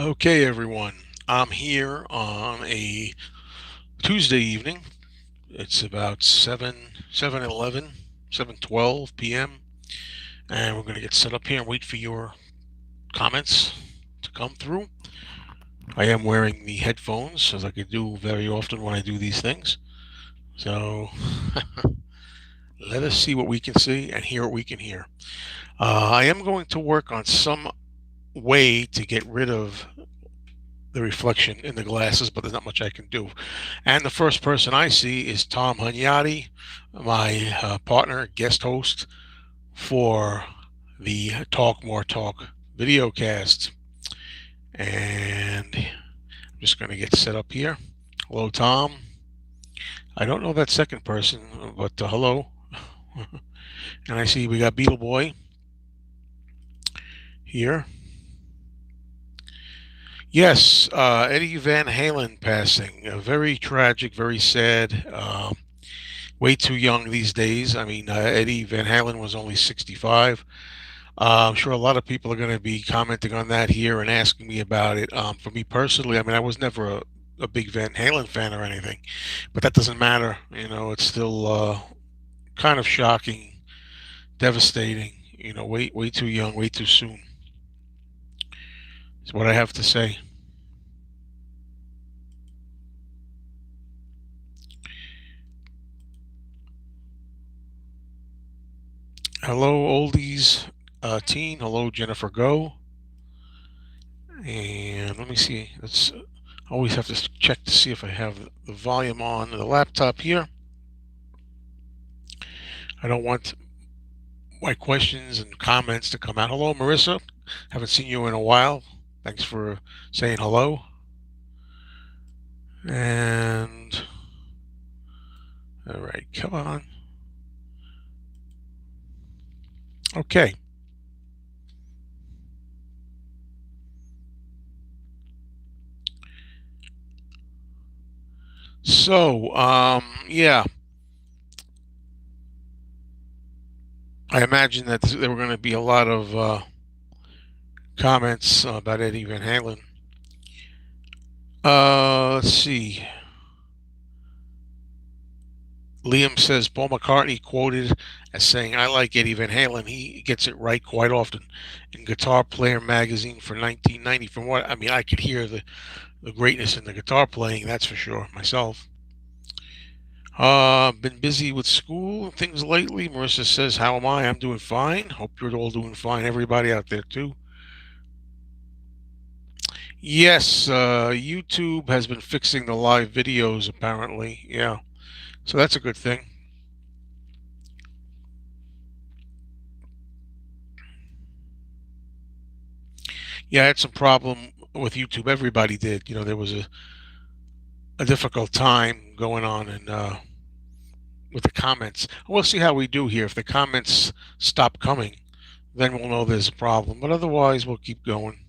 Okay, everyone. I'm here on a Tuesday evening. It's about 7:11, 7:12 p.m. And we're going to get set up here and wait for your comments to come through. I am wearing the headphones, as I can do very often when I do these things. So let us see what we can see and hear what we can hear. I am going to work on some way to get rid of the reflection in the glasses, but there's not much I can do. And the first person I see is Tom Hunyadi, my partner, guest host for the Talk More Talk video cast. And I'm just going to get set up here. Hello, Tom. I don't know that second person, but hello. And I see we got Beatle Boy here. Yes, Eddie Van Halen passing. Very tragic, very sad. Way too young these days. I mean, Eddie Van Halen was only 65. I'm sure a lot of people are going to be commenting on that here and asking me about it. For me personally, I mean, I was never a big Van Halen fan or anything, but that doesn't matter. It's still kind of shocking, devastating. Way too young, way too soon. Is what I have to say. Hello, oldies teen. Hello, Jennifer Go. And let me see. Let's always have to check to see if I have the volume on the laptop here. I don't want my questions and comments to come out. Hello, Marissa. Haven't seen you in a while. Thanks for saying hello. And all right, come on. Okay. So, yeah, I imagine that there were going to be a lot of comments about Eddie Van Halen. Let's see. Liam says Paul McCartney quoted as saying, "I like Eddie Van Halen. He gets it right quite often." In Guitar Player magazine for 1990. From what I mean, I could hear the greatness in the guitar playing. That's for sure. Myself. Been busy with school and things lately. Marissa says, "How am I? I'm doing fine. Hope you're all doing fine. Everybody out there too." Yes, YouTube has been fixing the live videos apparently. Yeah, so that's a good thing. Yeah, I had some problem with YouTube. Everybody did. There was a difficult time going on and with the comments. We'll see how we do here. If the comments stop coming, then we'll know there's a problem. But otherwise, we'll keep going.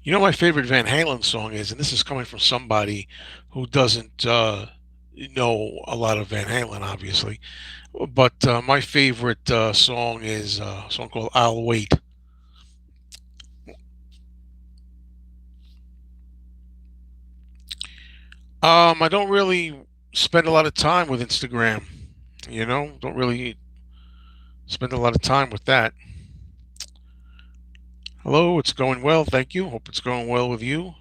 My favorite Van Halen song is, and this is coming from somebody who doesn't know a lot of Van Halen, obviously. But my favorite song is a song called "I'll Wait." I don't really spend a lot of time with Instagram. Don't really spend a lot of time with that. Hello, it's going well. Thank you. Hope it's going well with you.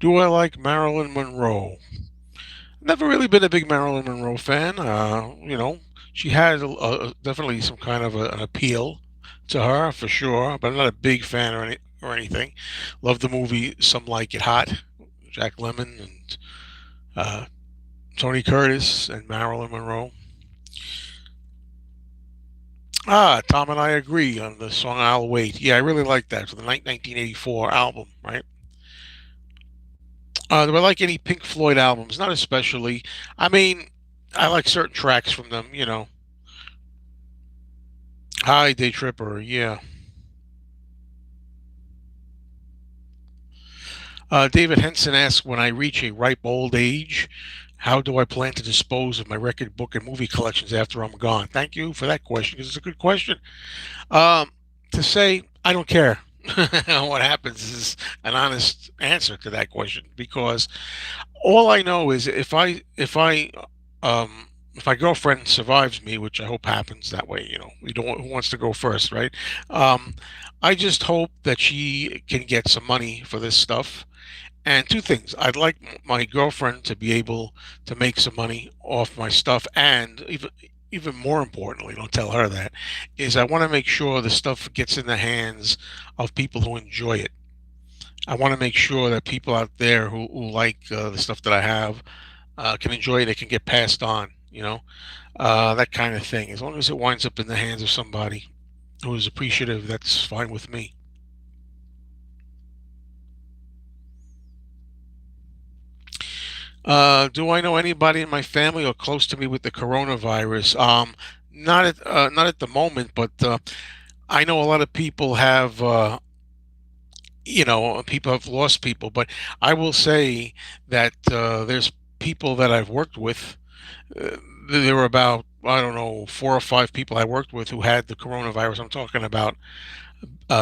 Do I like Marilyn Monroe? Never really been a big Marilyn Monroe fan. She had definitely some kind of an appeal to her for sure, but I'm not a big fan or anything. Love the movie Some Like It Hot, Jack Lemmon and uh, Tony Curtis and Marilyn Monroe. Tom and I agree on the song "I'll Wait." Yeah, I really like that for the 1984 album, right? Do I like any Pink Floyd albums? Not especially. I mean, I like certain tracks from them. Hi, Day Tripper. Yeah. David Henson asks, when I reach a ripe old age, how do I plan to dispose of my record, book, and movie collections after I'm gone? Thank you for that question because it's a good question. Um, to say I don't care what happens is an honest answer to that question because all I know is if my girlfriend survives me, which I hope happens that way, we don't who wants to go first, right? Um, I just hope that she can get some money for this stuff. And two things: I'd like my girlfriend to be able to make some money off my stuff, and even more importantly, don't tell her that, is I want to make sure the stuff gets in the hands of people who enjoy it. I want to make sure that people out there who like the stuff that I have can enjoy it. It can get passed on, that kind of thing. As long as it winds up in the hands of somebody who is appreciative, that's fine with me. Do I know anybody in my family or close to me with the coronavirus? Not at the moment, but I know a lot of people have. People have lost people, but I will say that there's people that I've worked with. Uh, there were about, I don't know, 4 or 5 people I worked with who had the coronavirus. I'm talking about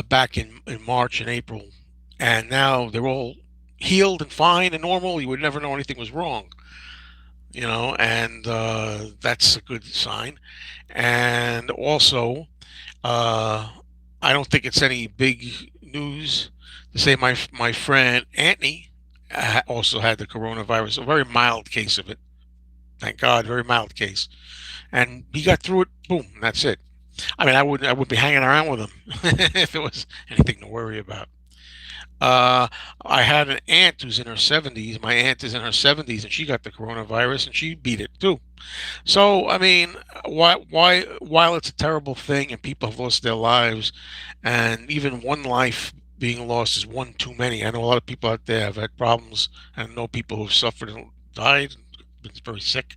back in March and April, and now they're all healed and fine and normal. You would never know anything was wrong, and that's a good sign. And also, uh, I don't think it's any big news to say my friend Anthony also had the coronavirus, a very mild case of it. Thank God, very mild case, and he got through it. Boom, that's it. I mean, I would be hanging around with him if it was anything to worry about. Uh, I had an aunt who's in her 70s. My aunt is in her 70s, and she got the coronavirus, and she beat it too. So, I mean, while it's a terrible thing and people have lost their lives, and even one life being lost is one too many. I know a lot of people out there have had problems, and know people who've suffered and died, been very sick.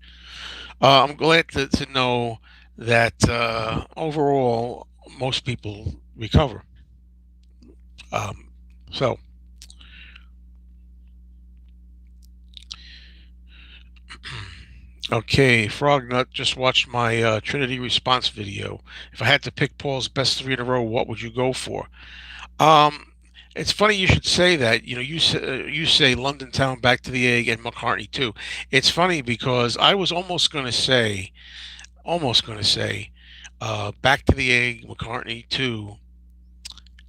I'm glad to know that overall most people recover. Um, so, okay, Frognut just watched my Trinity response video. If I had to pick Paul's best three in a row, what would you go for? Um, it's funny you should say that. You say London Town, Back to the Egg, and McCartney too. It's funny because I was almost going to say, Back to the Egg, McCartney too,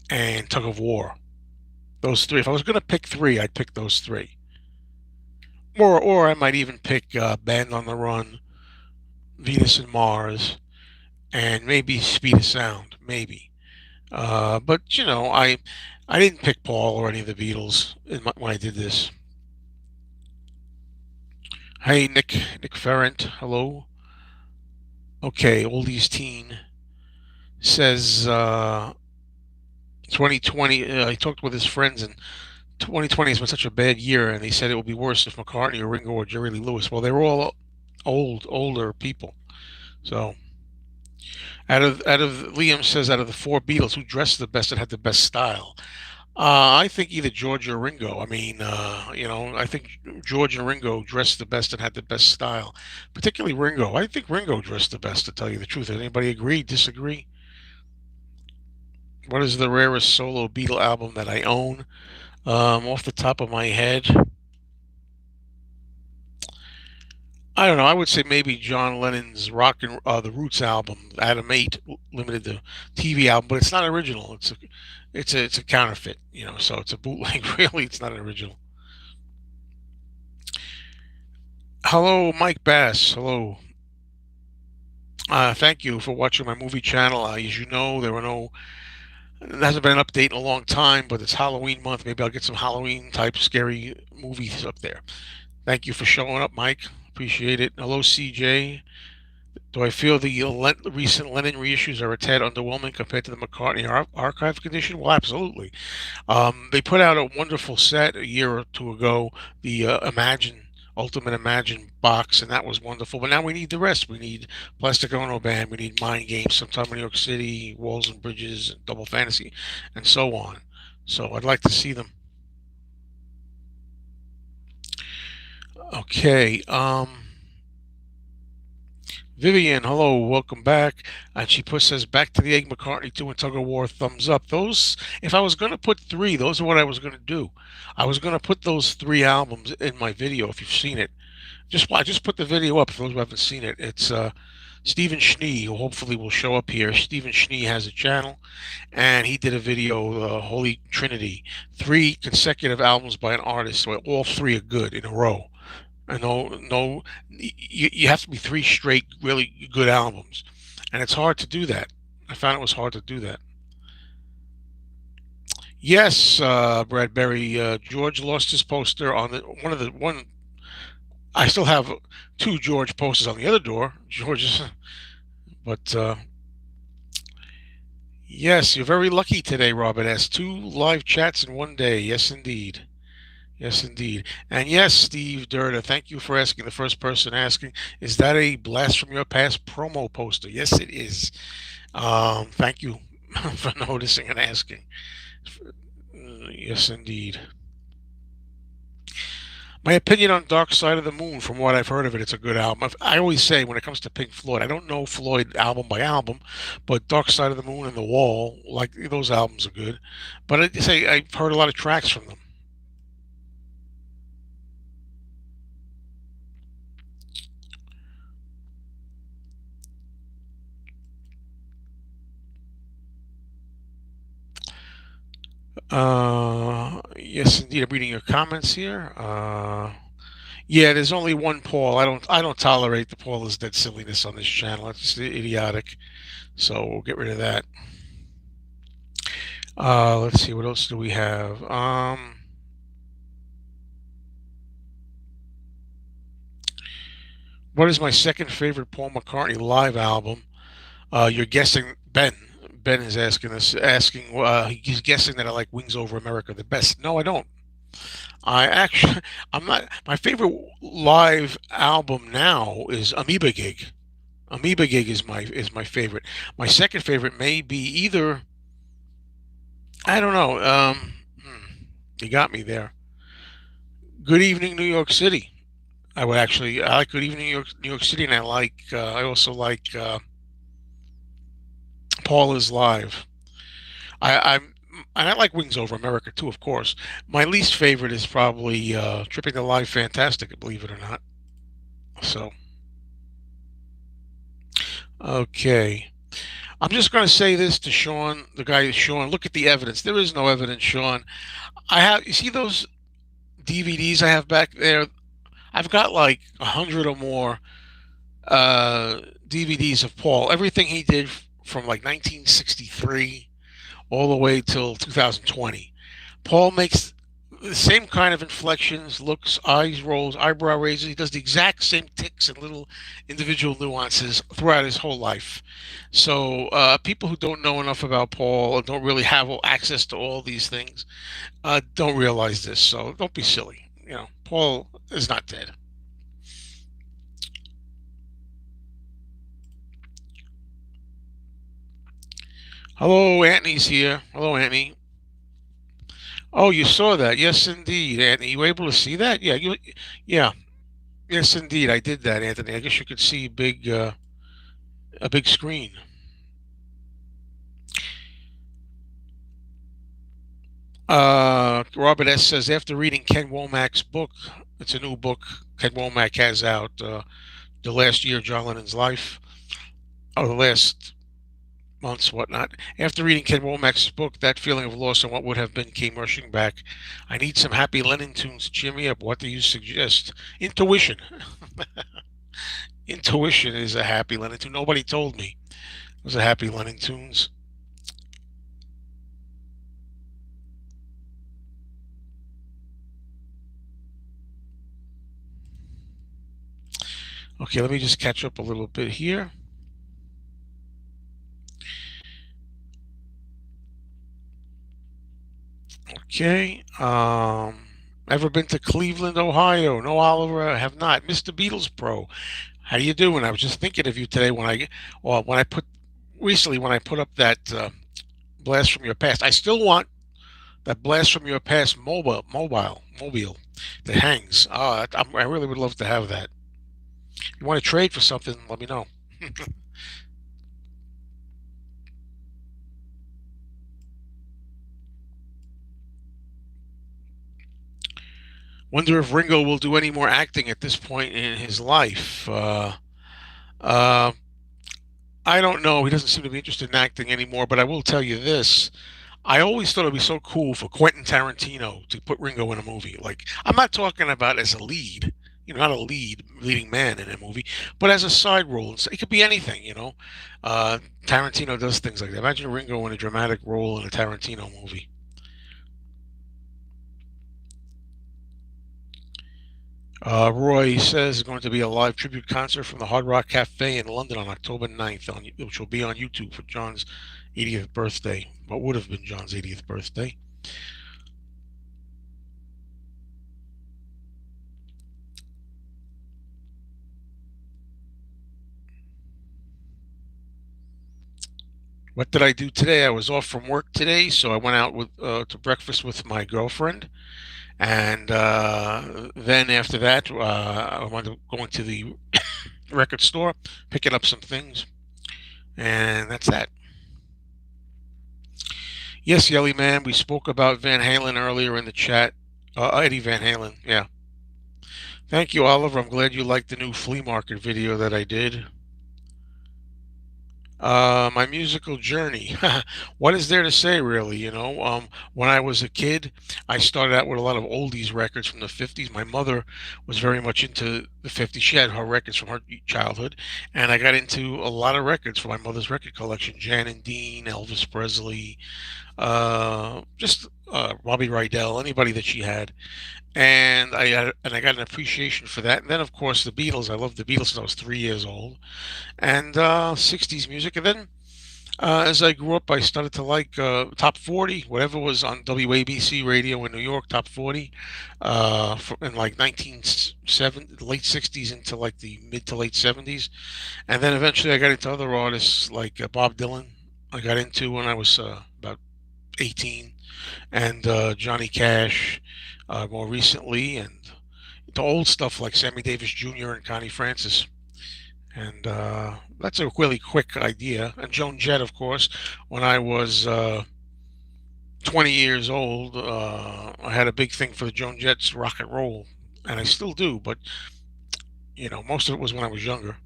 and Tug of War. Those three. If I was going to pick three, I'd pick those three. Or I might even pick Band on the Run, Venus and Mars, and maybe Speed of Sound, maybe. But I didn't pick Paul or any of the Beatles when I did this. Hey, Nick Ferrant, hello. Okay, Oldies Teen says 2020. He talked with his friends, and 2020 has been such a bad year, and he said it would be worse if McCartney or Ringo or Jerry Lee Lewis. Well, they were all older people. So out of Liam says, out of the four Beatles, who dressed the best and had the best style? I think either George or Ringo. I mean, I think George and Ringo dressed the best and had the best style, particularly Ringo. I think Ringo dressed the best, to tell you the truth. Anybody agree, disagree? What is the rarest solo Beatle album that I own? Off the top of my head, I don't know. I would say maybe John Lennon's Rock and the Roots album, Adam 8, limited to TV album, but it's not original. It's a counterfeit, so it's a bootleg. Really, it's not an original. Hello, Mike Bass. Hello. Thank you for watching my movie channel. As you know, there hasn't been an update in a long time, but it's Halloween month. Maybe I'll get some Halloween type scary movies up there. Thank you for showing up, Mike. Appreciate it. Hello, CJ. Do I feel the recent Lennon reissues are a tad underwhelming compared to the McCartney archive condition? Well, absolutely. They put out a wonderful set a year or two ago, the Ultimate Imagine box, and that was wonderful. But now we need the rest. We need Plastic Ono Band, we need Mind Games, Sometime in New York City, Walls and Bridges, Double Fantasy, and so on. So I'd like to see them. Okay. Vivian, hello, welcome back. And she puts says back to the Egg McCartney 2 and Tug of War, thumbs up. Those, if I was going to put three, those are what I was going to do. I was going to put those three albums in my video if you've seen it. Just watch, just put the video up for those who haven't seen it. It's Stephen Schnee, who hopefully will show up here. Stephen Schnee has a channel, and he did a video, Holy Trinity, three consecutive albums by an artist, where all three are good in a row. And no, you have to be three straight really good albums, and it's hard to do that. I found it was hard to do that. Yes, Bradbury. George lost his poster on the one of the one. I still have two George posters on the other door. George's, but yes, you're very lucky today, Robert S. Two live chats in one day. Yes, indeed. Yes, indeed. And yes, Steve Durda, thank you for asking. The first person asking, is that a Blast from Your Past promo poster? Yes, it is. Thank you for noticing and asking. Yes, indeed. My opinion on Dark Side of the Moon, from what I've heard of it, it's a good album. I always say when it comes to Pink Floyd, I don't know Floyd album by album, but Dark Side of the Moon and The Wall, like those albums are good. But I say I've heard a lot of tracks from them. Yes, indeed. I'm reading your comments here. Yeah, there's only one Paul. I don't tolerate the Paul is dead silliness on this channel. It's just idiotic. So we'll get rid of that. Let's see, what else do we have? What is my second favorite Paul McCartney live album? You're guessing Ben. Ben is asking this, asking. He's guessing that I like Wings Over America the best. No, I don't. I actually, I'm not. My favorite live album now is Amoeba Gig. Amoeba Gig is my favorite. My second favorite may be either. I don't know. You got me there. Good Evening New York City. I like Good Evening New York City, and I also like Paul is Live. I'm and I like Wings Over America too, of course. My least favorite is probably Tripping the Live Fantastic, believe it or not. So, okay. I'm just going to say this to Sean, the guy Sean. Look at the evidence. There is no evidence, Sean. You see those DVDs I have back there? I've got like 100 or more DVDs of Paul. Everything he did from like 1963 all the way till 2020. Paul makes the same kind of inflections, looks, eyes rolls, eyebrow raises. He does the exact same ticks and little individual nuances throughout his whole life. So people who don't know enough about Paul and don't really have access to all these things don't realize this. So don't be silly. Paul is not dead. Hello, Anthony's here. Hello, Anthony. Oh, you saw that? Yes, indeed, Anthony. You were able to see that? Yeah. Yes, indeed, I did that, Anthony. I guess you could see a big screen. Robert S says after reading Ken Womack's book, it's a new book Ken Womack has out, the last year of John Lennon's life, or the last months, whatnot. After reading Ken Womack's book, that feeling of loss and what would have been came rushing back. I need some happy Lennon tunes to cheer me up. What do you suggest? Intuition. Intuition is a happy Lennon tune. Nobody told me it was a happy Lennon tunes. Okay, let me just catch up a little bit here. Okay. Ever been to Cleveland, Ohio? No, Oliver, I have not. Mr. Beatles Pro, how you doing? I was just thinking of you today when I put recently when I put up that blast from your past. I still want that blast from your past mobile that hangs. I really would love to have that. You want to trade for something? Let me know. Wonder if Ringo will do any more acting at this point in his life. Uh, I don't know. He doesn't seem to be interested in acting anymore. But I will tell you this: I always thought it'd be so cool for Quentin Tarantino to put Ringo in a movie. Like, I'm not talking about as a lead, not a leading man in a movie, but as a side role. It could be anything. Uh, Tarantino does things like that. Imagine Ringo in a dramatic role in a Tarantino movie. Roy says there's going to be a live tribute concert from the Hard Rock Cafe in London on October 9th, which will be on YouTube for John's 80th birthday. What would have been John's 80th birthday. What did I do today? I was off from work today, so I went out to breakfast with my girlfriend, and then after that, I wound up going to the record store, picking up some things, and that's that. Yes, Yelly Man, we spoke about Van Halen earlier in the chat. Eddie Van Halen, yeah. Thank you, Oliver. I'm glad you liked the new flea market video that I did. My musical journey. What is there to say, really? When I was a kid, I started out with a lot of oldies records from the 50s. My mother was very much into the 50s. She had her records from her childhood, and I got into a lot of records from my mother's record collection: Jan and Dean, Elvis Presley, just Robbie Rydell, anybody that she had. And I got an appreciation for that. And then, of course, the Beatles. I loved the Beatles since I was 3 years old, and 60s music. And then as I grew up, I started to like top 40, whatever was on WABC radio in New York, top 40, in like 1970, late 60s into like the mid to late 70s. And then eventually I got into other artists like Bob Dylan. I got into when I was about 18, and Johnny Cash more recently, and the old stuff like Sammy Davis Jr. and Connie Francis. And that's a really quick idea. And Joan Jett, of course, when I was 20 years old, I had a big thing for the Joan Jett's rock and roll, and I still do. But most of it was when I was younger.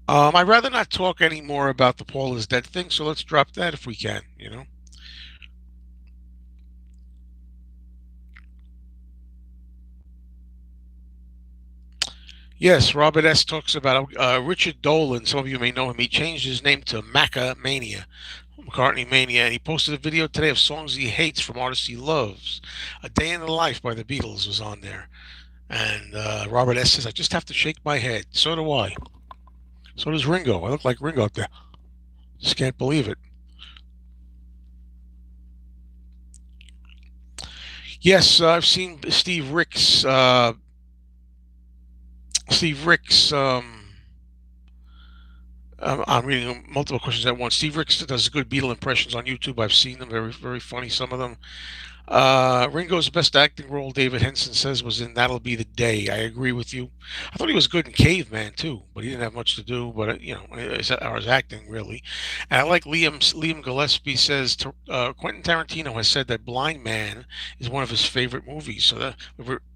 I'd rather not talk anymore about the Paul is dead thing, so let's drop that if we can. Yes, Robert S. talks about Richard Dolan. Some of you may know him. He changed his name to Maca Mania, McCartney Mania, and he posted a video today of songs he hates from artists he loves. A Day in the Life by the Beatles was on there. And Robert S. says, I just have to shake my head. So do I. So does Ringo. I look like Ringo up there. Just can't believe it. Yes, I've seen Steve Ricks. I'm reading multiple questions at once. Steve Ricks does good Beatle impressions on YouTube. I've seen them. Very, very funny, some of them. Ringo's best acting role, David Henson says, was in That'll Be the Day. I agree with you. I thought he was good in Caveman, too, but he didn't have much to do. But, his acting, really. And I like Liam Gillespie says, Quentin Tarantino has said that Blind Man is one of his favorite movies,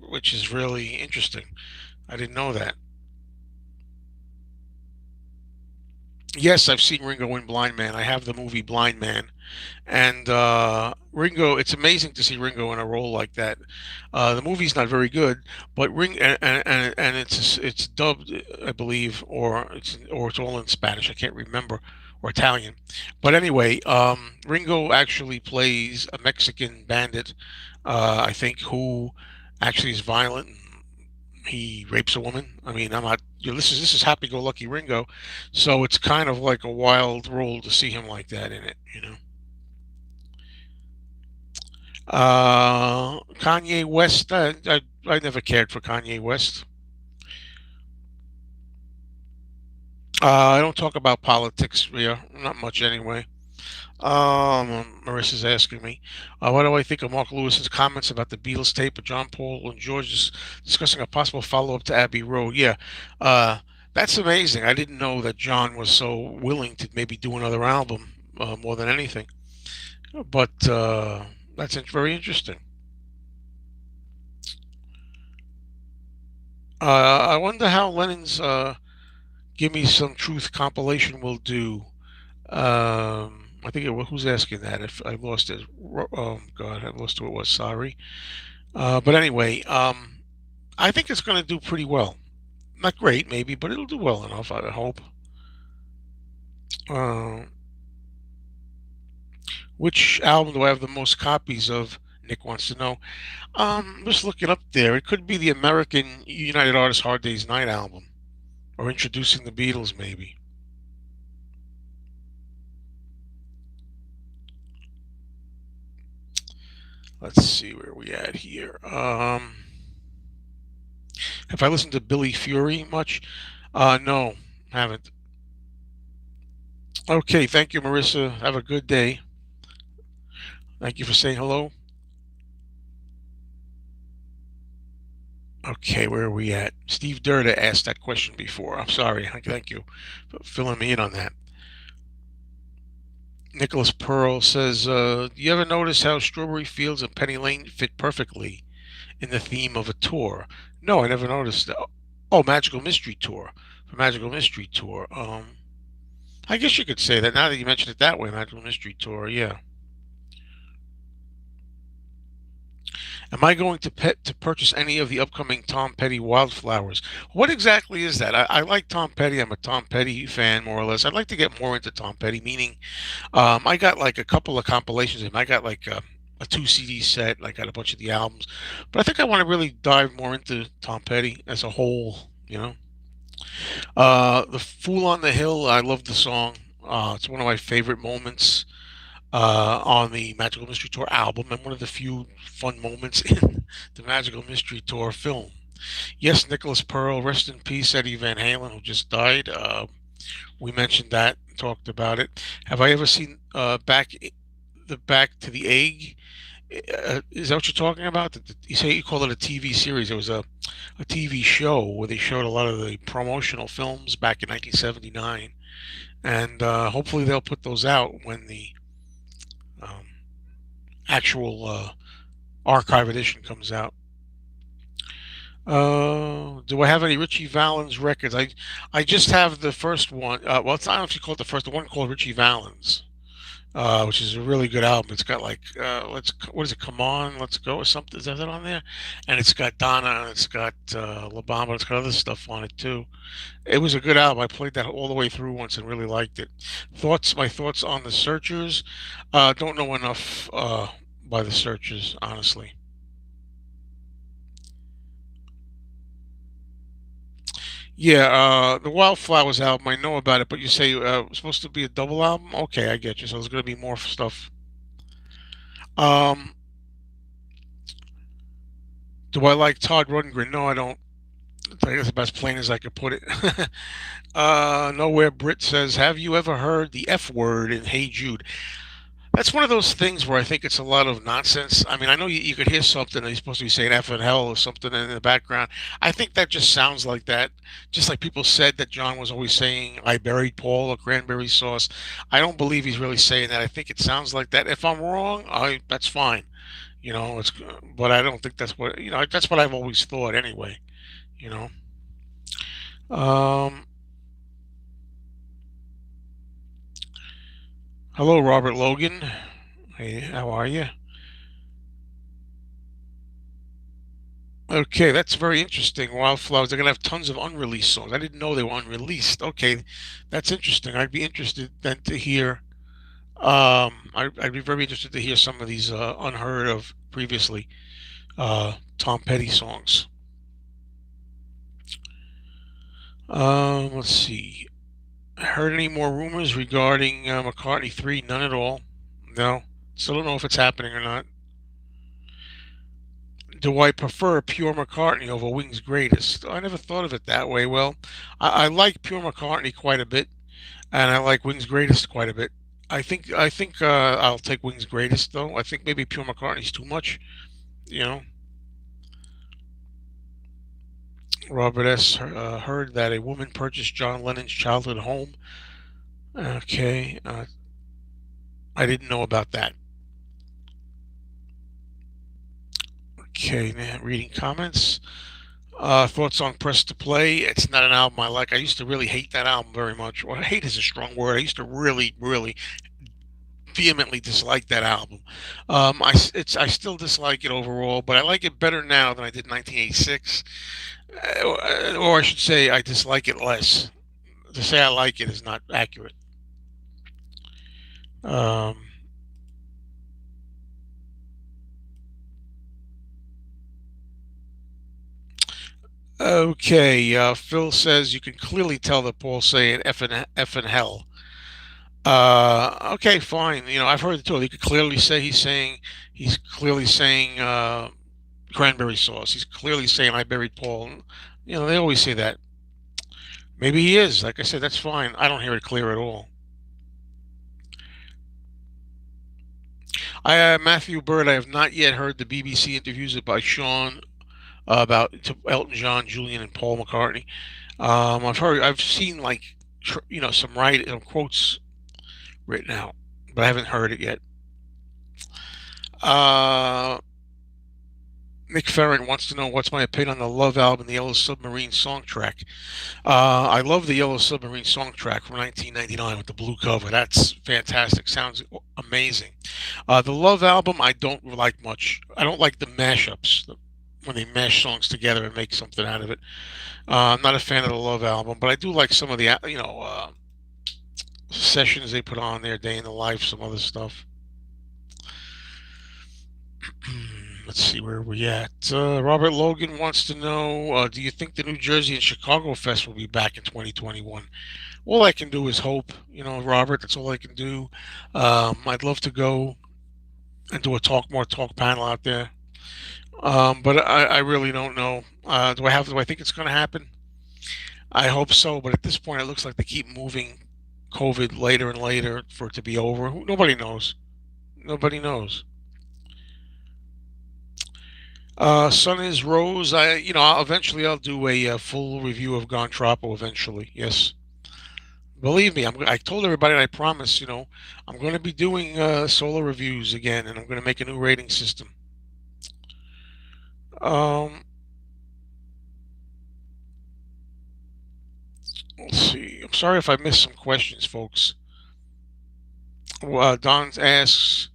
which is really interesting. I didn't know that. Yes, I've seen Ringo in Blind Man. I have the movie Blind Man, and Ringo. It's amazing to see Ringo in a role like that. The movie's not very good, but and it's dubbed, I believe, or it's all in Spanish. I can't remember, or Italian. But anyway, Ringo actually plays a Mexican bandit, I think, who actually is violent. He rapes a woman. I mean, I'm not. This is happy-go-lucky Ringo, so it's kind of like a wild role to see him like that in it. Kanye West. I never cared for Kanye West. I don't talk about politics, yeah, not much anyway. Marissa's asking me, what do I think of Mark Lewis's comments about the Beatles tape of John Paul and George discussing a possible follow-up to Abbey Road? Yeah, uh, that's amazing. I didn't know that John was so willing to maybe do another album more than anything. But that's very interesting. I wonder how Lennon's "Give Me Some Truth" compilation will do. I think who's asking that? If I lost it, oh God, I lost who it was. Sorry. But anyway, I think it's going to do pretty well. Not great, maybe, but it'll do well enough. I hope. Uh, which album do I have the most copies of? Nick wants to know. Just look it up there. It could be the American United Artists Hard Day's Night album, or Introducing the Beatles, maybe. Let's see where we at here. Have I listened to Billy Fury much? No, haven't. Okay, thank you, Marissa. Have a good day. Thank you for saying hello. Okay, where are we at? Steve Durda asked that question before. I'm sorry. Thank you for filling me in on that. Nicholas Pearl says, "Do you ever notice how Strawberry Fields and Penny Lane fit perfectly in the theme of a tour?" No, I never noticed that. Oh, Magical Mystery Tour. For Magical Mystery Tour. I guess you could say that now that you mention it that way. Magical Mystery Tour. Yeah. Am I going to purchase any of the upcoming Tom Petty Wildflowers? What exactly is that? I like Tom Petty. I'm a Tom Petty fan, more or less. I'd like to get more into Tom Petty, meaning I got like a couple of compilations of him. I got like a two CD set. I got a bunch of the albums, but I think I want to really dive more into Tom Petty as a whole. The Fool on the Hill. I love the song. It's one of my favorite moments on the Magical Mystery Tour album, and one of the few fun moments in the Magical Mystery Tour film. Yes, Nicholas Pearl, rest in peace, Eddie Van Halen, who just died. We mentioned that, talked about it. Have I ever seen Back to the Egg? Is that what you're talking about? You say you call it a TV series. It was a TV show where they showed a lot of the promotional films back in 1979, and hopefully they'll put those out when the um, actual archive edition comes out. Do I have any Richie Valens records? I just have the first one. Well, it's, I don't know if you call it the first. The one called Richie Valens, which is a really good album. It's got like what is it? Come on, let's go or something. Is that on there? And it's got Donna, and it's got La Bamba. It's got other stuff on it too. It was a good album. I played that all the way through once and really liked it. My thoughts on the Searchers. Don't know enough by the Searchers, honestly. Yeah, the Wildflowers album, I know about it, but you say it's supposed to be a double album? Okay, I get you. So there's going to be more stuff. Um, do I like Todd Rundgren? No, I don't. I guess about as plain as I could put it. Nowhere Brit says, "Have you ever heard the F word in Hey Jude?" That's one of those things where I think it's a lot of nonsense. I mean, I know you could hear something and he's supposed to be saying F and hell or something in the background. I think that just sounds like that. Just like people said that John was always saying, I buried Paul or cranberry sauce. I don't believe he's really saying that. I think it sounds like that. If I'm wrong, that's fine. But I don't think that's what I've always thought anyway, you know. Um, Hello, Robert Logan. Hey, how are you? Okay, that's very interesting. Wildflowers, they're gonna have tons of unreleased songs. I didn't know they were unreleased. Okay, that's interesting. I'd be interested then to hear. I'd be very interested to hear some of these unheard of previously Tom Petty songs. Let's see. Heard any more rumors regarding McCartney 3? None at all. No. Still don't know if it's happening or not. Do I prefer pure McCartney over Wings Greatest? I never thought of it that way. Well, I like pure McCartney quite a bit, and I like Wings Greatest quite a bit. I think I'll take Wings Greatest though. I think maybe Pure McCartney's too much. You know, Robert S. Heard that a woman purchased John Lennon's childhood home. Okay, I didn't know about that. Okay, now reading comments. Thoughts on Press to Play? It's not an album I like. I used to really hate that album very much. Well, hate is a strong word. I used to really, really vehemently dislike that album. I still dislike it overall, but I like it better now than I did in 1986. Or I should say, I dislike it less. To say I like it is not accurate. Um, okay, Phil says you can clearly tell that Paul's saying F and hell. Okay, fine. You know, I've heard it too. You could clearly say he's clearly saying cranberry sauce. He's clearly saying I buried Paul. You know, they always say that. Maybe he is. Like I said, that's fine. I don't hear it clear at all. Matthew Bird. I have not yet heard the BBC interviews by Sean about Elton John, Julian, and Paul McCartney. I've seen like some quotes written out, but I haven't heard it yet. Uh, Nick Ferrin wants to know what's my opinion on the Love album, the Yellow Submarine song track. I love the Yellow Submarine song track from 1999 with the blue cover. That's fantastic. Sounds amazing. The Love album, I don't like much. I don't like the mashups when they mash songs together and make something out of it. I'm not a fan of the Love album, but I do like some of the sessions they put on there, Day in the Life, some other stuff. Let's see where we at. Robert Logan wants to know: do you think the New Jersey and Chicago Fest will be back in 2021? All I can do is hope, Robert. That's all I can do. I'd love to go and do a more talk panel out there, but I really don't know. Do I think it's going to happen? I hope so, but at this point, it looks like they keep moving COVID later and later for it to be over. Nobody knows. Nobody knows. Sun is Rose. Eventually I'll do a, full review of Gon Troppo eventually. Yes, believe me. I told everybody. And I promise. I'm going to be doing solo reviews again, and I'm going to make a new rating system. Um, let's see. I'm sorry if I missed some questions, folks. Don asks,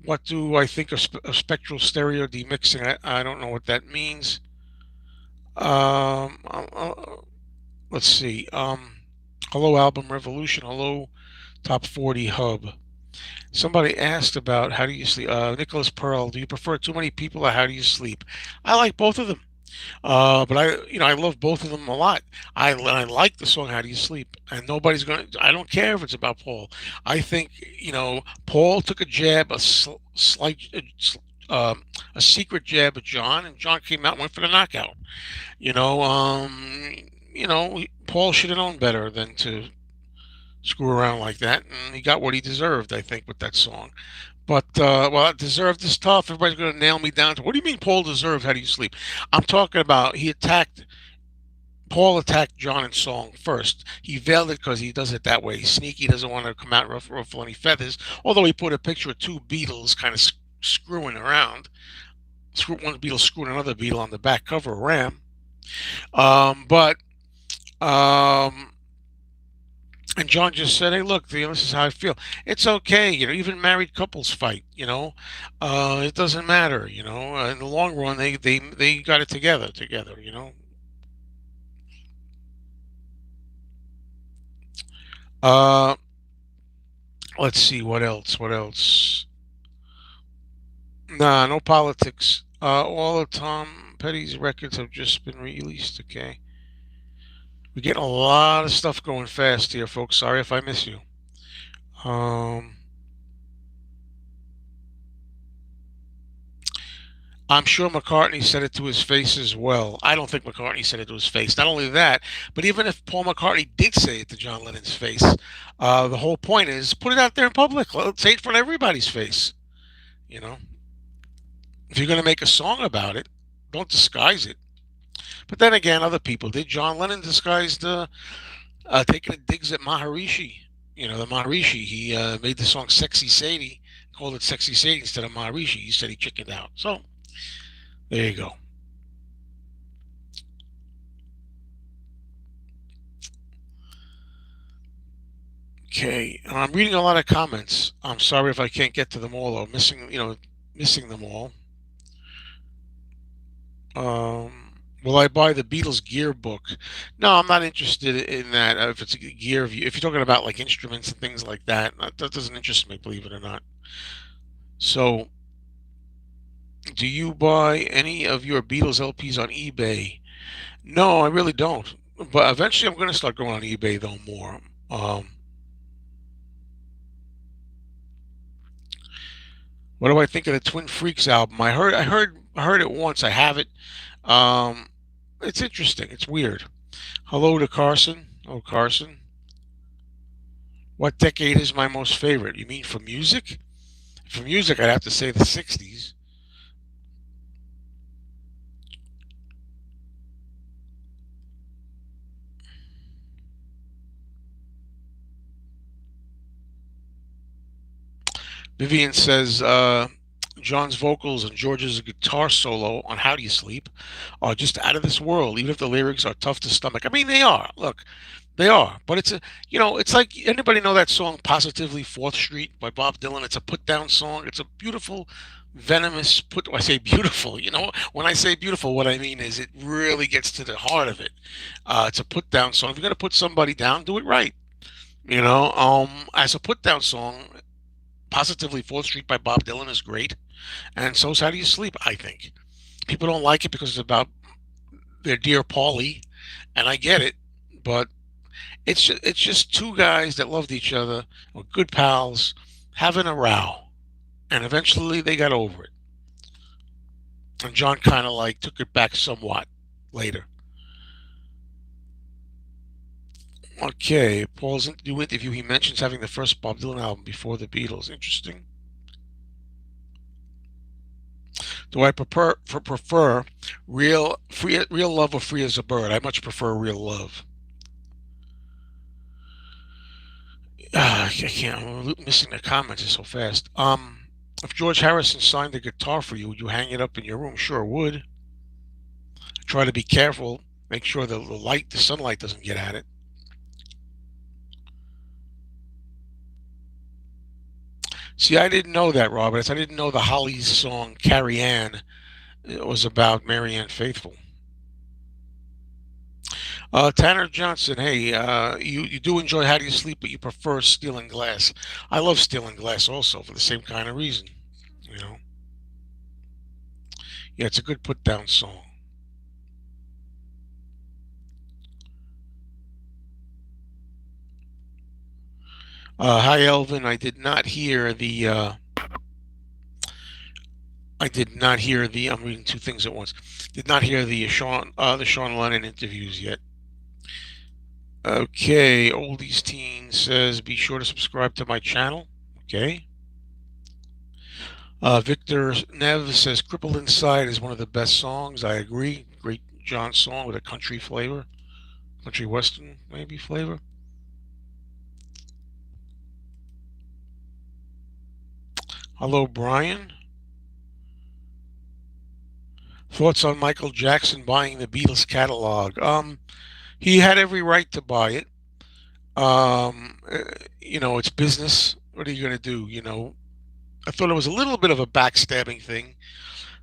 "What do I think of, spectral stereo demixing?" I don't know what that means. Um, uh, uh, let's see. Hello, Album Revolution. Hello, Top 40 Hub. Somebody asked about how do you sleep. Nicholas Pearl, do you prefer too many people or how do you sleep? I like both of them. But I love both of them a lot. I like the song "How Do You Sleep," and nobody's going to. I don't care if it's about Paul. I think Paul took a jab, slight, a secret jab at John, and John came out and went for the knockout. You know, Paul should have known better than to screw around like that, and he got what he deserved, I think, with that song. But well, deserved is tough. Everybody's going to nail me down to what do you mean Paul deserved? How do you sleep? I'm talking about Paul attacked John in song first. He veiled it because he does it that way. He's sneaky, doesn't want to come out ruffle any feathers. Although he put a picture of two Beatles kind of screwing around. One Beatle screwing another Beatle on the back cover of Ram. But and John just said, "Hey, look, this is how I feel. It's okay, Even married couples fight. It doesn't matter. In the long run, they got it together. Uh, let's see what else. What else? Nah, no politics. All of Tom Petty's records have just been released. Okay, we're getting a lot of stuff going fast here, folks. Sorry if I miss you. Um, I'm sure McCartney said it to his face as well. I don't think McCartney said it to his face. Not only that, but even if Paul McCartney did say it to John Lennon's face, the whole point is put it out there in public. Let's say it in front of everybody's face. You know, if you're going to make a song about it, don't disguise it. But then again, other people did. John Lennon disguised taking digs at Maharishi. The Maharishi. He made the song "Sexy Sadie," called it "Sexy Sadie" instead of Maharishi. He said he chickened out. So there you go. Okay, I'm reading a lot of comments. I'm sorry if I can't get to them all or missing them all. Will I buy the Beatles gear book? No, I'm not interested in that. If it's a gear, if you're talking about like instruments and things like that, that doesn't interest me, believe it or not. So, do you buy any of your Beatles LPs on eBay? No, I really don't. But eventually, I'm going to start going on eBay though more. What do I think of the Twin Freaks album? I heard it once. I have it. Um, it's interesting. It's weird. Hello to Carson. Oh, Carson. What decade is my most favorite? You mean for music? For music, I'd have to say the 60s. Vivian says John's vocals and George's guitar solo on How Do You Sleep are just out of this world, even if the lyrics are tough to stomach. I mean, they are. Look, they are. But it's like anybody know that song Positively 4th Street by Bob Dylan? It's a put down song. It's a beautiful, venomous put. I say beautiful. When I say beautiful, what I mean is it really gets to the heart of it. It's a put down song. If you're going to put somebody down, do it right. As a put down song, Positively 4th Street by Bob Dylan is great, and so's How Do You Sleep, I think. People don't like it because it's about their dear Paulie, and I get it, but it's just two guys that loved each other, were good pals, having a row, and eventually they got over it. And John kind of like took it back somewhat later. Okay, Paul's new interview. He mentions having the first Bob Dylan album before the Beatles. Interesting. Do I prefer real love or free as a bird? I much prefer real love. I can't. I'm missing the comments so fast. If George Harrison signed the guitar for you, would you hang it up in your room? Sure would. Try to be careful. Make sure the sunlight doesn't get at it. See, I didn't know that, Robert. I didn't know the Hollies song "Carrie Ann" was about Marianne Faithfull. Tanner Johnson, hey, you do enjoy How Do You Sleep, but you prefer Steel and Glass. I love Steel and Glass also for the same kind of reason. You know, yeah, it's a good put down song. Hi, Elvin. I did not hear the. I'm reading two things at once. Did not hear the Sean Lennon interviews yet. Okay, Oldies Teen says be sure to subscribe to my channel. Okay. Victor Nev says "Crippled Inside" is one of the best songs. I agree. Great John song with a country flavor, country western maybe flavor. Hello, Brian. Thoughts on Michael Jackson buying the Beatles catalog? He had every right to buy it. It's business. What are you going to do? I thought it was a little bit of a backstabbing thing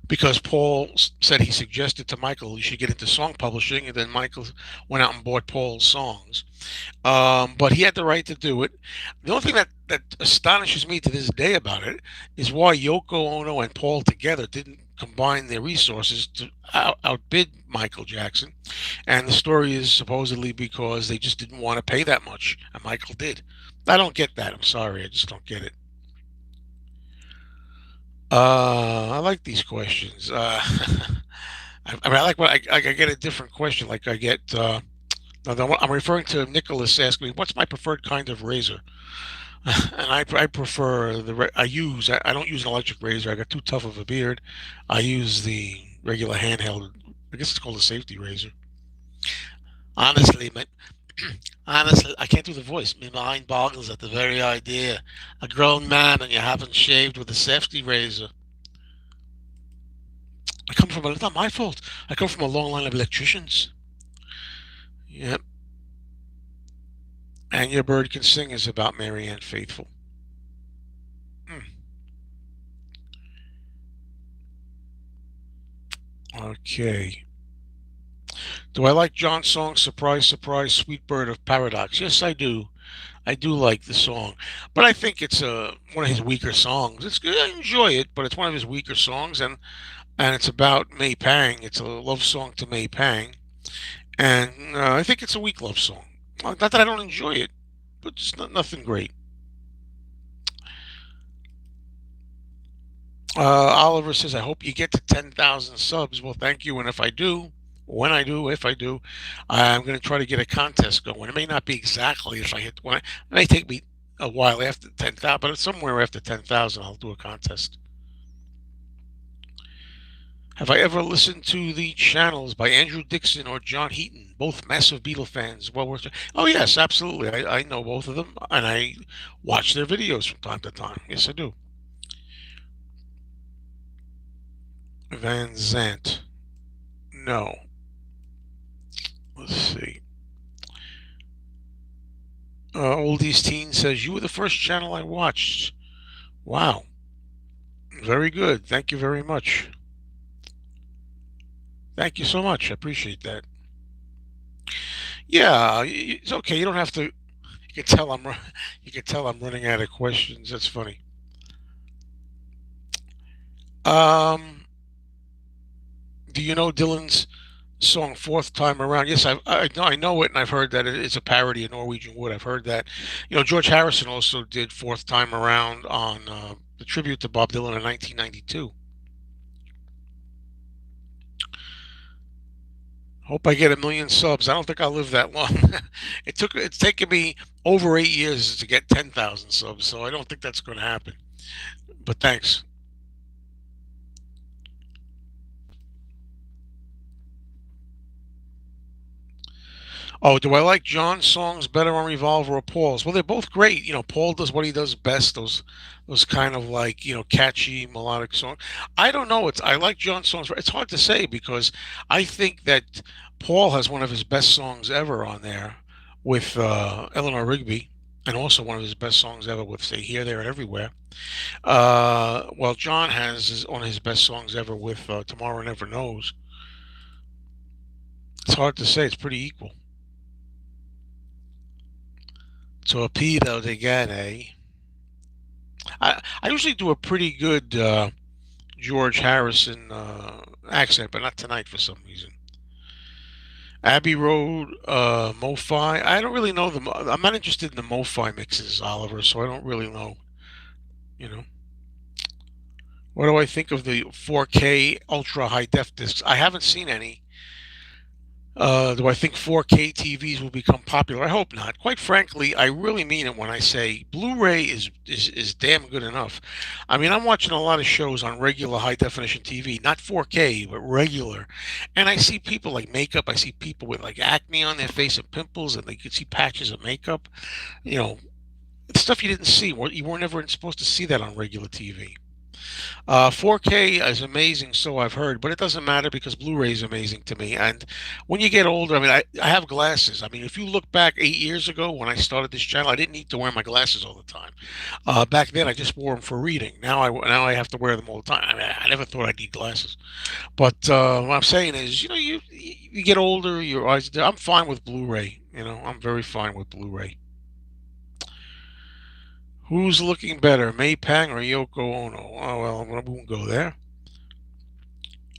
because Paul said he suggested to Michael you should get into song publishing, and then Michael went out and bought Paul's songs. But he had the right to do it. The only thing that astonishes me to this day about it is why Yoko Ono and Paul together didn't combine their resources to outbid Michael Jackson. And the story is supposedly because they just didn't want to pay that much, and Michael did. I don't get that. I'm sorry, I just don't get it. I like these questions. I mean, I like when I get a different question. Like I get, no, I'm referring to Nicholas asking me, "What's my preferred kind of razor?" And I prefer I don't use an electric razor. I got too tough of a beard. I use the regular handheld. I guess it's called a safety razor. Honestly, honestly, I can't do the voice. My mind boggles at the very idea. A grown man and you haven't shaved with a safety razor. It's not my fault. I come from a long line of electricians. Yep. And Your Bird Can Sing is about Mary Ann Faithful. Hmm. Okay. Do I like John's song Surprise, Surprise, Sweet Bird of Paradox? Yes, I do. I do like the song. But I think it's one of his weaker songs. It's good. I enjoy it, but it's one of his weaker songs. And it's about May Pang. It's a love song to May Pang. And I think it's a weak love song. Not that I don't enjoy it, but just nothing great. Oliver says, I hope you get to 10,000 subs. Well, thank you. And if I do, when I do, if I do, I'm going to try to get a contest going. It may not be exactly if I hit one. It may take me a while after 10,000, but it's somewhere after 10,000, I'll do a contest. Have I ever listened to the channels by Andrew Dixon or John Heaton? Both massive Beatle fans. Well worth it. Oh, yes, absolutely. I know both of them, and I watch their videos from time to time. Yes, I do. Van Zant. No. Let's see. Oldies Teen says, You were the first channel I watched. Wow. Very good. Thank you very much. Thank you so much. I appreciate that. Yeah, it's okay. You don't have to. You can tell you can tell I'm running out of questions. That's funny. Um, do you know Dylan's song Fourth Time Around? Yes, I know it, and I've heard that it's a parody of Norwegian Wood. I've heard that. George Harrison also did Fourth Time Around on the tribute to Bob Dylan in 1992. Hope I get 1 million subs. I don't think I'll live that long. It's taken me over 8 years to get 10,000 subs, so I don't think that's going to happen. But thanks. Oh, do I like John's songs better on Revolver or Paul's? Well, they're both great. Paul does what he does best. Those kind of like catchy melodic songs. I don't know. I like John's songs. It's hard to say because I think that Paul has one of his best songs ever on there with Eleanor Rigby, and also one of his best songs ever with "Say Here, There, and Everywhere." Well, John has one of his best songs ever with "Tomorrow Never Knows." It's hard to say. It's pretty equal. Torpedo de Gane. I usually do a pretty good George Harrison accent, but not tonight for some reason. Abbey Road, MoFi. I don't really know them. I'm not interested in the MoFi mixes, Oliver, so I don't really know. You know, what do I think of the 4K ultra high def discs? I haven't seen any. Do I think 4K TVs will become popular? I hope not. Quite frankly, I really mean it when I say Blu-ray is damn good enough. I mean, I'm watching a lot of shows on regular high definition TV, not 4K, but regular, and I see people like makeup. I see people with like acne on their face and pimples, and they could see patches of makeup. You know, stuff you didn't see. You weren't ever supposed to see that on regular TV. 4K is amazing, so I've heard, but it doesn't matter because Blu-ray is amazing to me. And when you get older, I mean, I have glasses. I mean, if you look back 8 years ago when I started this channel, I didn't need to wear my glasses all the time. Back then, I just wore them for reading. Now I have to wear them all the time. I mean, I never thought I'd need glasses. But what I'm saying is, you get older, your eyes. I'm fine with Blu-ray. I'm very fine with Blu-ray. Who's looking better, May Pang or Yoko Ono? Oh well, we won't go there.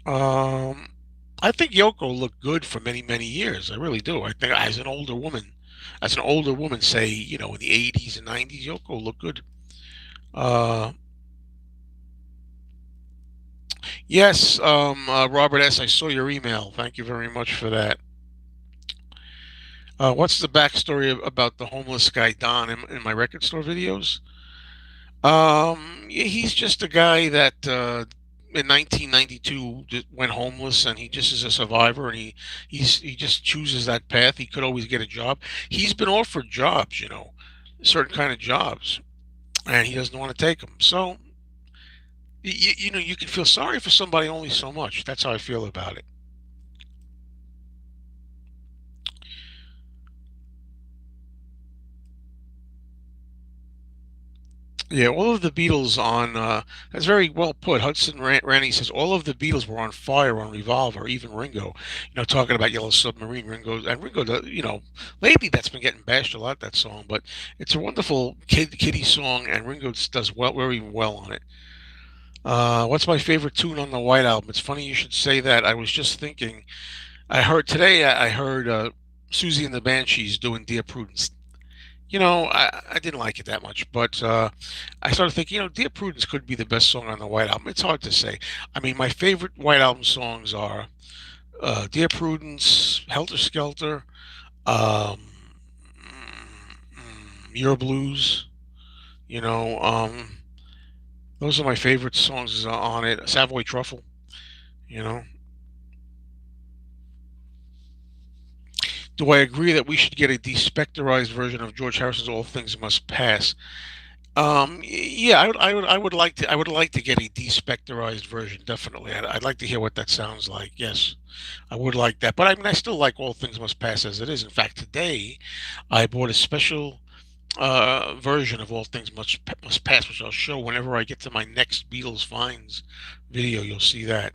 Um, I think Yoko looked good for many, many years. I really do. I think as an older woman, say, in the 80s and 90s, Yoko looked good. Uh, Yes, Robert S., I saw your email. Thank you very much for that. What's the backstory about the homeless guy Don in my record store videos? Yeah, he's just a guy that in 1992 just went homeless, and he just is a survivor, and he just chooses that path. He could always get a job. He's been offered jobs, certain kind of jobs, and he doesn't want to take them. So you can feel sorry for somebody only so much. That's how I feel about it. Yeah, all of the Beatles on that's very well put. Randy says all of the Beatles were on fire on Revolver, even Ringo. Talking about Yellow Submarine, Ringo. Lately that's been getting bashed a lot, that song, but it's a wonderful kiddie song, and Ringo just does well, very well on it. What's my favorite tune on the White Album? It's funny you should say that. I was just thinking. I heard today. I heard Susie and the Banshees doing "Dear Prudence." I didn't like it that much, but I started thinking, Dear Prudence could be the best song on the White Album. It's hard to say. I mean, my favorite White Album songs are Dear Prudence, Helter Skelter, um, Your Blues. You know, those are my favorite songs on it. Savoy Truffle. You know, do I agree that we should get a despectorized version of George Harrison's "All Things Must Pass"? Yeah, I would like to get a despectorized version. Definitely, I'd like to hear what that sounds like. Yes, I would like that. But I mean, I still like All Things Must Pass as it is. In fact, today I bought a special version of All Things Must Pass, which I'll show whenever I get to my next Beatles finds video. You'll see that.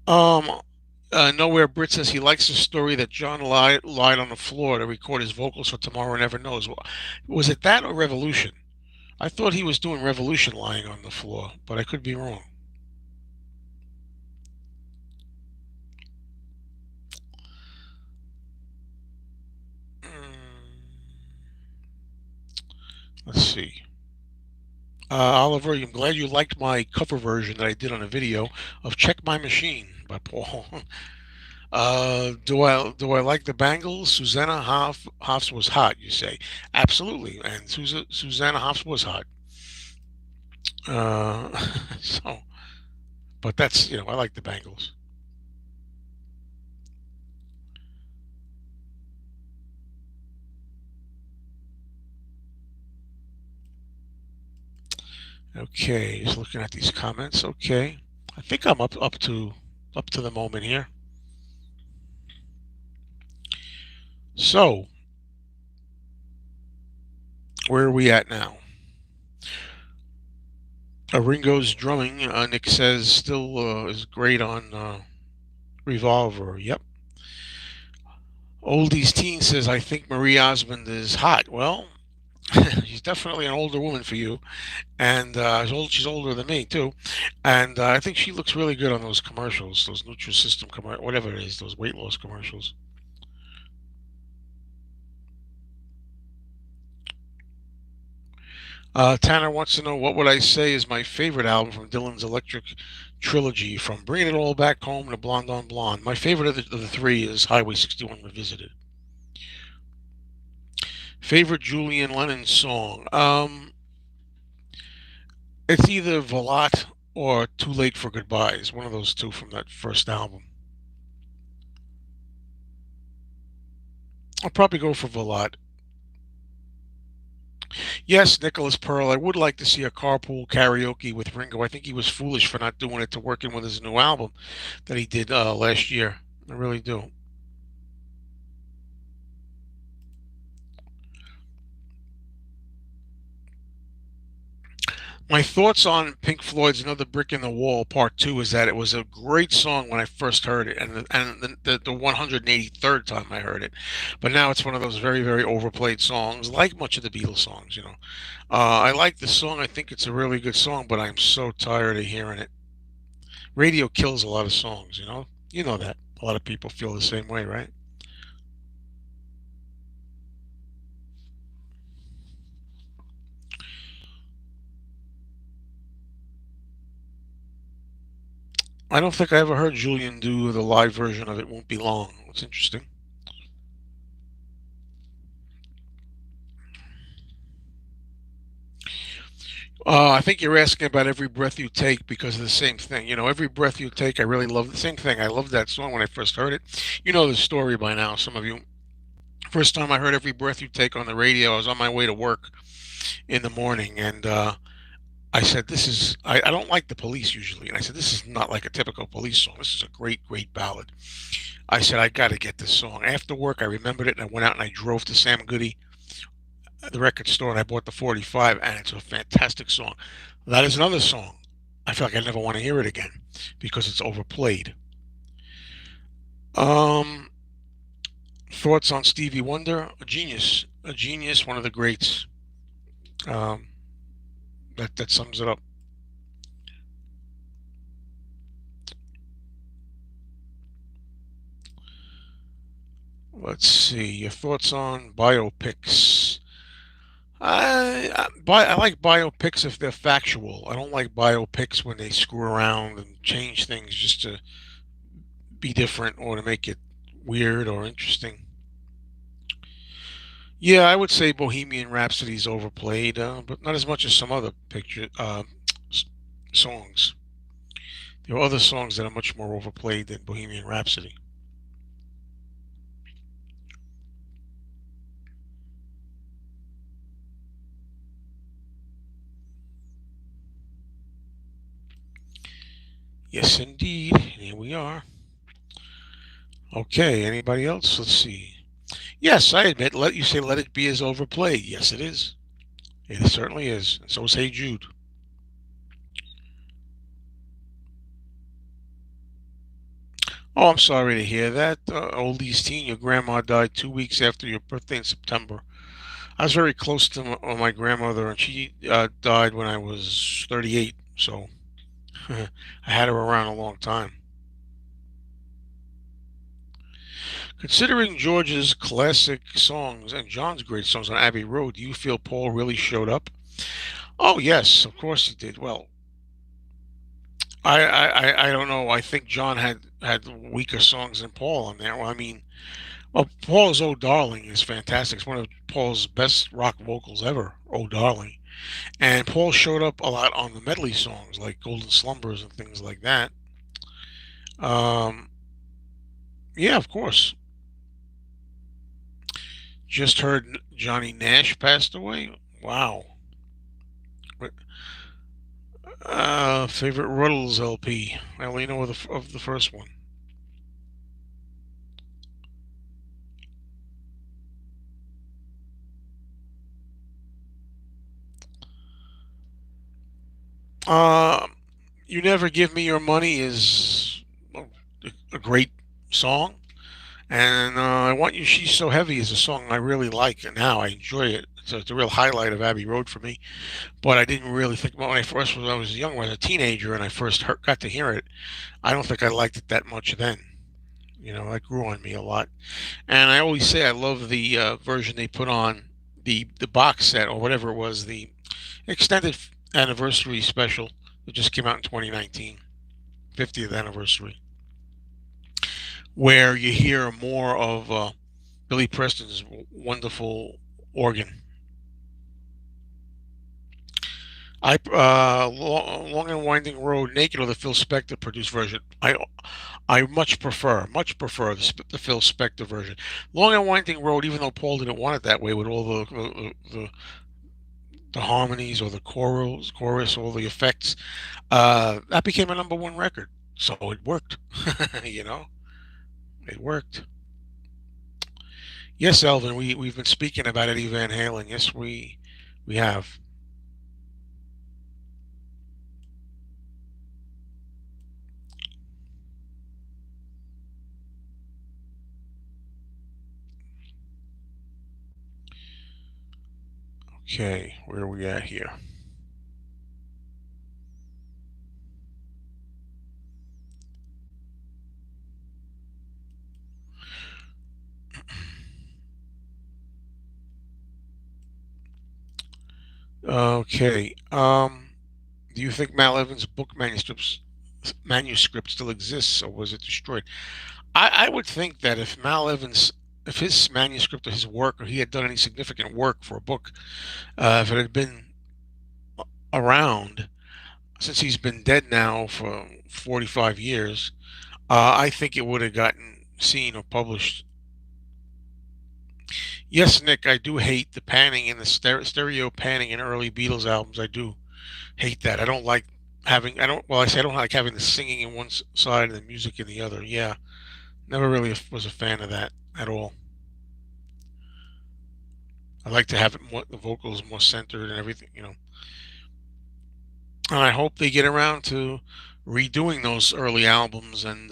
Um, Nowhere Brit says he likes the story that John lied on the floor to record his vocals for Tomorrow Never Knows. Was it that or Revolution? I thought he was doing Revolution lying on the floor, but I could be wrong. Mm, let's see. Oliver, I'm glad you liked my cover version that I did on a video of "Check My Machine" by Paul. Do I like the Bangles? Susanna Hoffs was hot, you say? Absolutely, and Susanna Hoffs was hot. Uh, so, but that's I like the Bangles. Okay, just looking at these comments. Okay, I think I'm up to the moment here. So, where are we at now? Ringo's drumming, Nick says, still is great on Revolver. Yep. Oldies Teen says, I think Marie Osmond is hot. Well, she's definitely an older woman for you, and she's older than me too, and I think she looks really good on those commercials, those Nutrisystem whatever it is, those weight loss commercials. Tanner wants to know what would I say is my favorite album from Dylan's Electric Trilogy, from Bringing It All Back Home to Blonde on Blonde. My favorite of the three is Highway 61 Revisited. Favorite Julian Lennon song? It's either Volat or Too Late for Goodbyes. One of those two from that first album. I'll probably go for Volat. Yes, Nicholas Pearl. I would like to see a carpool karaoke with Ringo. I think he was foolish for not doing it to work in with his new album that he did last year. I really do. My thoughts on Pink Floyd's "Another Brick in the Wall" Part Two is that it was a great song when I first heard it, and the 183rd time I heard it. But now it's one of those very very overplayed songs, like much of the Beatles songs. I like the song. I think it's a really good song, but I'm so tired of hearing it. Radio kills a lot of songs. You know that. A lot of people feel the same way, right? I don't think I ever heard Julian do the live version of It Won't Be Long. It's interesting. I think you're asking about Every Breath You Take because of the same thing. Every Breath You Take, I really love the same thing. I loved that song when I first heard it. You know the story by now, some of you. First time I heard Every Breath You Take on the radio, I was on my way to work in the morning, and I said, "This is." I don't like the Police usually, and I said, "This is not like a typical Police song. This is a great, great ballad." I said, "I got to get this song." After work, I remembered it, and I went out and I drove to Sam Goody, the record store, and I bought the 45, and it's a fantastic song. That is another song. I feel like I never want to hear it again because it's overplayed. Um, Thoughts on Stevie Wonder? A genius, one of the greats. Um, that sums it up. Let's see your thoughts on biopics. I like biopics if they're factual. I don't like biopics when they screw around and change things just to be different or to make it weird or interesting. Yeah, I would say Bohemian Rhapsody is overplayed, but not as much as some other s- songs. There are other songs that are much more overplayed than Bohemian Rhapsody. Yes, indeed. Here we are. Okay, anybody else? Let's see. Yes, I admit, let you say Let It Be is overplayed. Yes, it is. It certainly is. And so is Hey Jude. Oh, I'm sorry to hear that. Oldies teen, your grandma died 2 weeks after your birthday in September. I was very close to my grandmother, and she died when I was 38. So I had her around a long time. Considering George's classic songs and John's great songs on Abbey Road, do you feel Paul really showed up? Oh, yes, of course he did. Well, I don't know. I think John had weaker songs than Paul on there. Well, I mean, well, Paul's "Oh Darling" is fantastic. It's one of Paul's best rock vocals ever. "Oh Darling," and Paul showed up a lot on the medley songs like "Golden Slumbers" and things like that. Um, yeah, of course. Just heard Johnny Nash passed away. Wow. Favorite Ruddles LP. I only know of the first one. Uh, "You Never Give Me Your Money" is a great song. And "I Want You, She's So Heavy" is a song I really like, and now I enjoy it. It's a real highlight of Abbey Road for me. But I didn't really think about when I was young, when I was a teenager, and I first got to hear it. I don't think I liked it that much then. That grew on me a lot. And I always say I love the version they put on the box set or whatever it was, the extended anniversary special that just came out in 2019, 50th anniversary, where you hear more of Billy Preston's wonderful organ. Long and Winding Road, Naked, or the Phil Spector produced version. I much prefer the Phil Spector version. Long and Winding Road, even though Paul didn't want it that way, with all the harmonies or the chorus, all the effects, that became a number one record. So it worked. you know, it worked. Yes, Elvin, we've been speaking about Eddie Van Halen. Yes, we have. Okay, where are we at here? Okay. Do you think Mal Evans' book manuscripts manuscript still exists, or was it destroyed? I would think that if Mal Evans, if his manuscript or his work, or he had done any significant work for a book, if it had been around, since he's been dead now for 45 years, I think it would have gotten seen or published. Yes, Nick, I do hate the panning and the stereo panning in early Beatles albums. I do hate that. I don't like having, I don't, well, I say I don't like having the singing in one side and the music in the other. Yeah, never really was a fan of that at all. I like to have it more, the vocals more centered and everything, you know. And I hope they get around to redoing those early albums and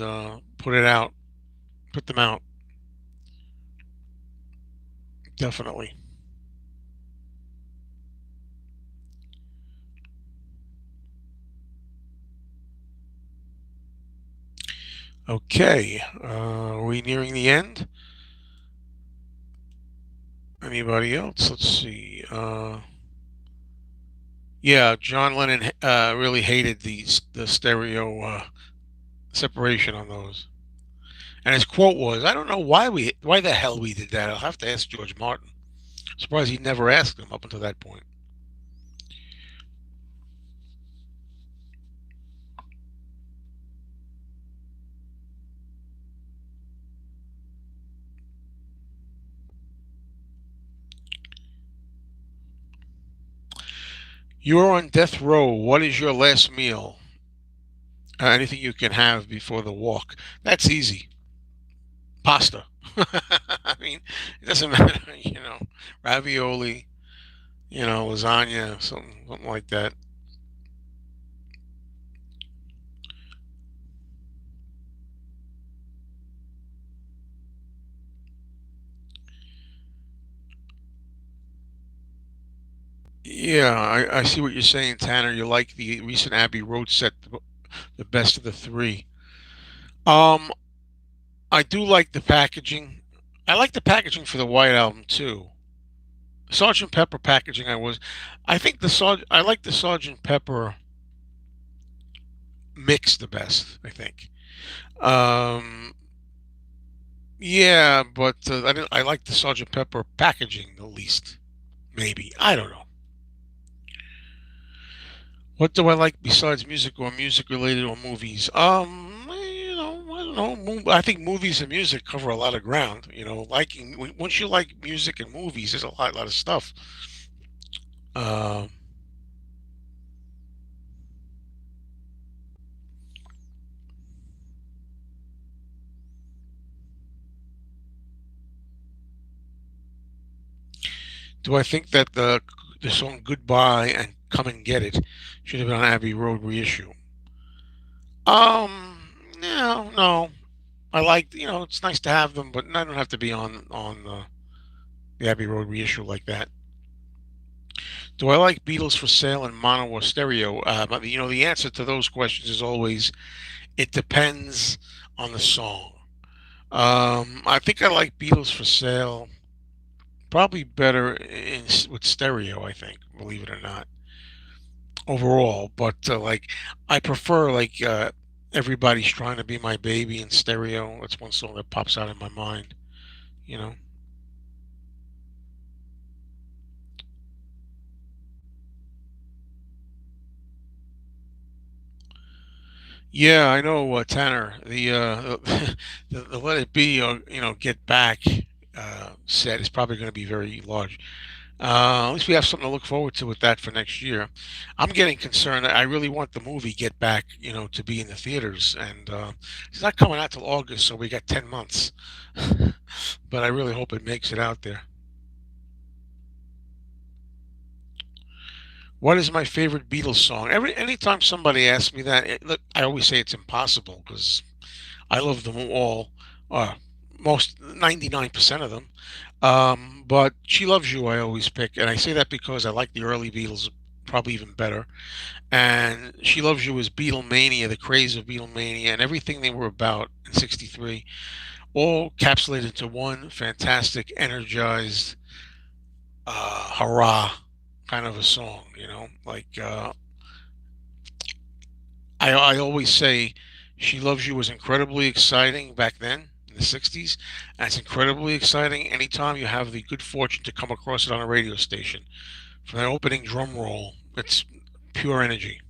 put them out. Definitely. Okay, are we nearing the end? Anybody else? Let's see. Yeah, John Lennon really hated the stereo separation on those. And his quote was, "I don't know why the hell we did that. I'll have to ask George Martin." Surprised he never asked him up until that point. You're on death row. What is your last meal? Anything you can have before the walk. That's easy. Pasta. I mean, it doesn't matter, ravioli, lasagna, something like that. Yeah, I see what you're saying, Tanner. You like the recent Abbey Road set, the best of the three. Um, I do like the packaging. I like the packaging for the White Album too. Sergeant Pepper packaging. I think I like the Sergeant Pepper mix the best. I think. Um, yeah, but I like the Sergeant Pepper packaging the least. Maybe I don't know. What do I like besides music or music related or movies? I don't know. I think movies and music cover a lot of ground. Once you like music and movies, there's lot of stuff. Uh, do I think that the song "Goodbye" and "Come and Get It" should have been on Abbey Road reissue? No, no. I like, it's nice to have them, but I don't have to be on the Abbey Road reissue like that. Do I like Beatles for sale in mono or stereo? But the answer to those questions is always it depends on the song. I think I like Beatles for sale probably better with stereo. I think, believe it or not, overall. But like, I prefer like everybody's trying to be my baby in stereo. That's one song that pops out in my mind. You know. Yeah, I know, Tanner. The Let It Be, Get Back set is probably going to be very large. At least we have something to look forward to with that for next year. I'm getting concerned. I really want the movie Get Back, to be in the theaters, and it's not coming out till August, so we got 10 months. But I really hope it makes it out there. What is my favorite Beatles song? Anytime somebody asks me that, look, I always say it's impossible because I love them all, uh, most 99% of them. But She Loves You, I always pick, and I say that because I like the early Beatles probably even better. And She Loves You is Beatlemania, the craze of Beatlemania, and everything they were about in '63, all capsulated into one fantastic, energized, hurrah kind of a song. Like I always say She Loves You was incredibly exciting back then in the 60s, and it's incredibly exciting anytime you have the good fortune to come across it on a radio station. For that opening drum roll, it's pure energy.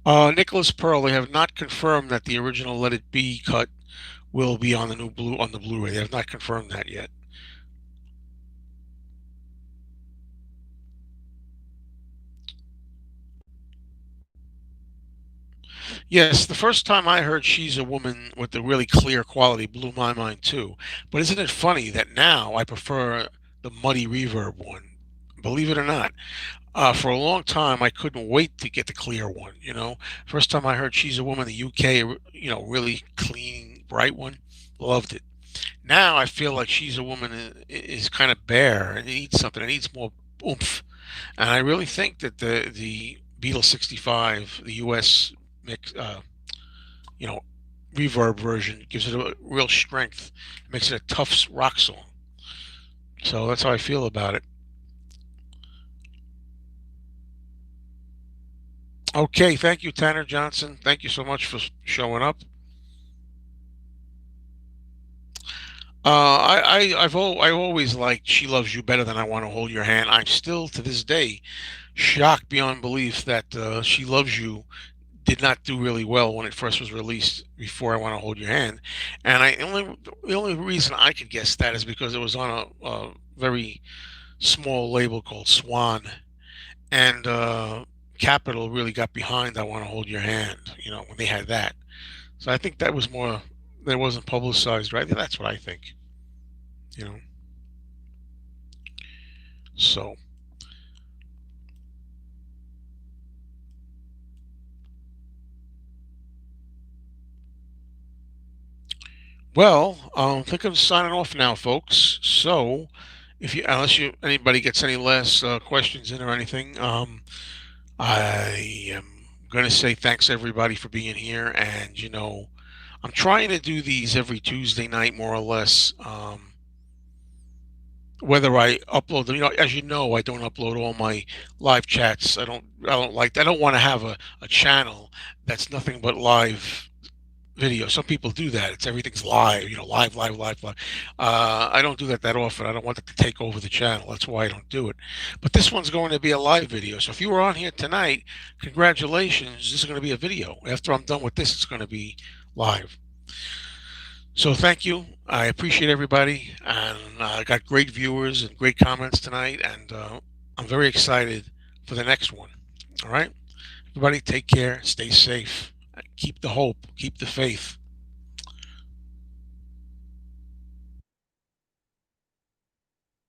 Nicholas Pearl, they have not confirmed that the original Let It Be cut will be on the new blue on the Blu-ray. They have not confirmed that yet. Yes, the first time I heard She's a Woman with the really clear quality blew my mind too. But isn't it funny that now I prefer the muddy reverb one? Believe it or not. For a long time, I couldn't wait to get the clear one. First time I heard She's a Woman, the UK, really clean, bright one, loved it. Now I feel like She's a Woman is kind of bare and it needs something. It needs more oomph. And I really think that the Beatles 65, the US mix, you know, reverb version gives it a real strength. It makes it a tough rock song. So that's how I feel about it. Okay, thank you, Tanner Johnson. Thank you so much for showing up. I've always liked She Loves You better than I Want to Hold Your Hand. I'm still to this day shocked beyond belief that She Loves You did not do really well when it first was released before I Want to Hold Your Hand. And the only reason I could guess that is because it was on a very small label called Swan, and Capitol really got behind I Want to Hold Your Hand, when they had that. So I think that was more that wasn't publicized, right? That's what I think, you know. So, well, I think I'm signing off now, folks. So, if you unless you anybody gets any last questions in or anything, I am going to say thanks everybody for being here, and I'm trying to do these every Tuesday night, more or less. Whether I upload them, as you know, I don't upload all my live chats. I don't want to have a channel that's nothing but live video. Some people do that. Everything's live, live, live, live, live. I don't do that often. I don't want it to take over the channel. That's why I don't do it. But this one's going to be a live video. So if you were on here tonight, congratulations. This is going to be a video. After I'm done with this, it's going to be live. So thank you. I appreciate everybody, and I got great viewers and great comments tonight, and I'm very excited for the next one. All right, everybody, take care, stay safe, keep the hope, keep the faith.